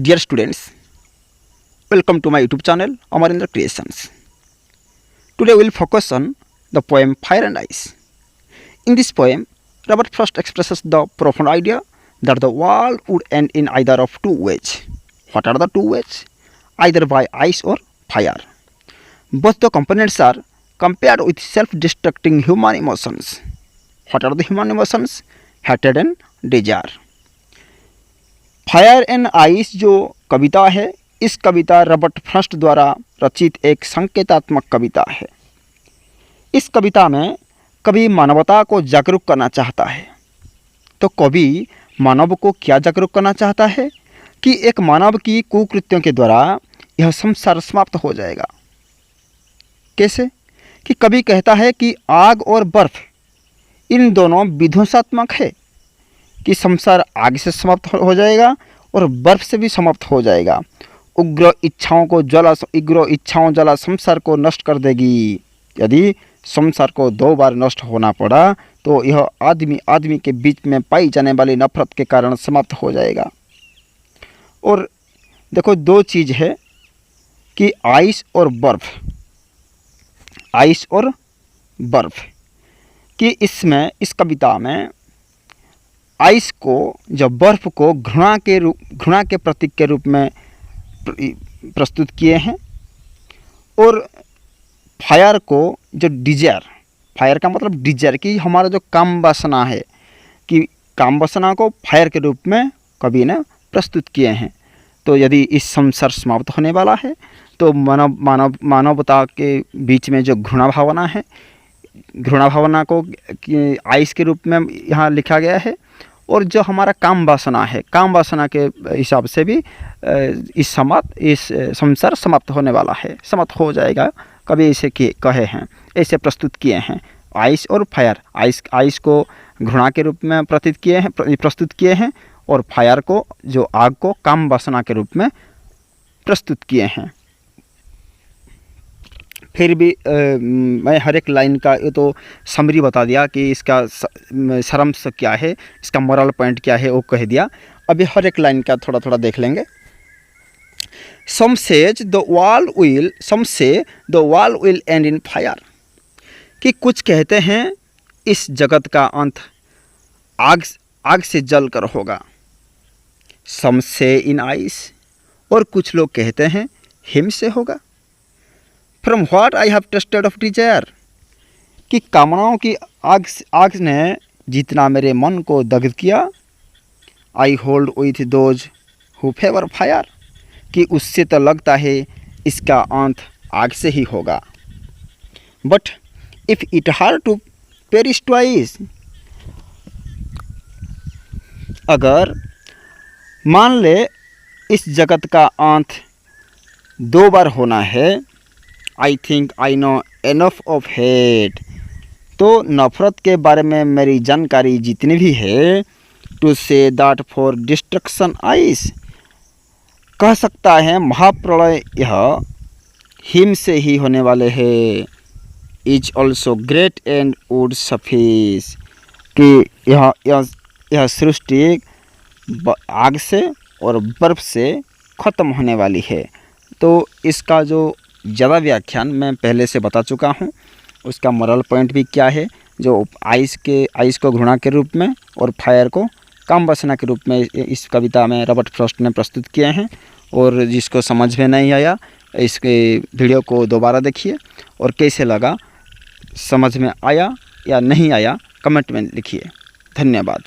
Dear students, welcome to my YouTube channel Amarendra Creations. Today we will focus on the poem Fire and Ice. In this poem, Robert Frost expresses the profound idea that the world would end in either of two ways. What are the two ways? Either by ice or fire. Both the components are compared with self-destructing human emotions. What are the human emotions? Hatred and desire. Fire and ice जो कविता है, इस कविता Robert Frost द्वारा रचित एक संकेतात्मक कविता है। इस कविता में कवि मानवता को जागरूक करना चाहता है। तो कवि मानव को क्या जागरूक करना चाहता है कि एक मानव की कुकृत्यों के द्वारा यह संसार समाप्त हो जाएगा। कैसे? कि कवि कहता है कि आग और बर्फ इन दोनों विध्वंसात्मक है, कि संसार आग से समाप्त हो जाएगा और बर्फ से भी समाप्त हो जाएगा। उग्र इच्छाओं ज्वाला संसार को नष्ट कर देगी। यदि संसार को दो बार नष्ट होना पड़ा तो यह आदमी के बीच में पाई जाने वाली नफरत के कारण समाप्त हो जाएगा। और देखो, दो चीज़ है कि आइस और बर्फ कि इस कविता में आइस को, जब बर्फ को घृणा के प्रतीक के रूप में प्रस्तुत किए हैं, और फायर को जो डिजायर, फायर का मतलब डिजायर कि हमारा जो काम वासना है, कि काम वासना को फायर के रूप में कवि ने प्रस्तुत किए हैं। तो यदि इस संसार समाप्त होने वाला है तो मानवता के बीच में जो घृणा भावना को आइस के रूप में यहाँ लिखा गया है। और जो हमारा काम वासना है, काम वासना के हिसाब से भी इस संसार समाप्त होने वाला है, समाप्त हो जाएगा। कभी ऐसे कहे हैं, ऐसे प्रस्तुत किए हैं। आइस और फायर, आइस को घृणा के रूप में प्रस्तुत किए हैं और फायर को, जो आग को, काम वासना के रूप में प्रस्तुत किए हैं। फिर भी मैं हर एक लाइन का ये तो समरी बता दिया कि इसका सारांश क्या है, इसका मोरल पॉइंट क्या है, वो कह दिया। अभी हर एक लाइन का थोड़ा थोड़ा देख लेंगे। Some say the world will end in fire, कि कुछ कहते हैं इस जगत का अंत आग से जल कर होगा। Some say in ice, और कुछ लोग कहते हैं हिम से होगा। From what I have tasted of desire, कि कामनाओं की आग ने जितना मेरे मन को दग्ध किया। I hold with those who favor fire, कि उससे तो लगता है इसका अंत आग से ही होगा। But if it had to perish twice, अगर मान ले इस जगत का अंत दो बार होना है, I think I know enough of hate, तो नफ़रत के बारे में मेरी जानकारी जितनी भी है, to say that for destruction ice, कह सकता है महाप्रलय यह हिम से ही होने वाले है। is also great and would suffice, कि यह सृष्टि आग से और बर्फ से ख़त्म होने वाली है। तो इसका जो ज़्यादा व्याख्यान मैं पहले से बता चुका हूँ। उसका मोरल पॉइंट भी क्या है, जो आइस को घृणा के रूप में और फायर को काम वासना के रूप में इस कविता में रॉबर्ट फ्रॉस्ट ने प्रस्तुत किए हैं। और जिसको समझ में नहीं आया, इसके वीडियो को दोबारा देखिए, और कैसे लगा, समझ में आया या नहीं आया, कमेंट में लिखिए। धन्यवाद।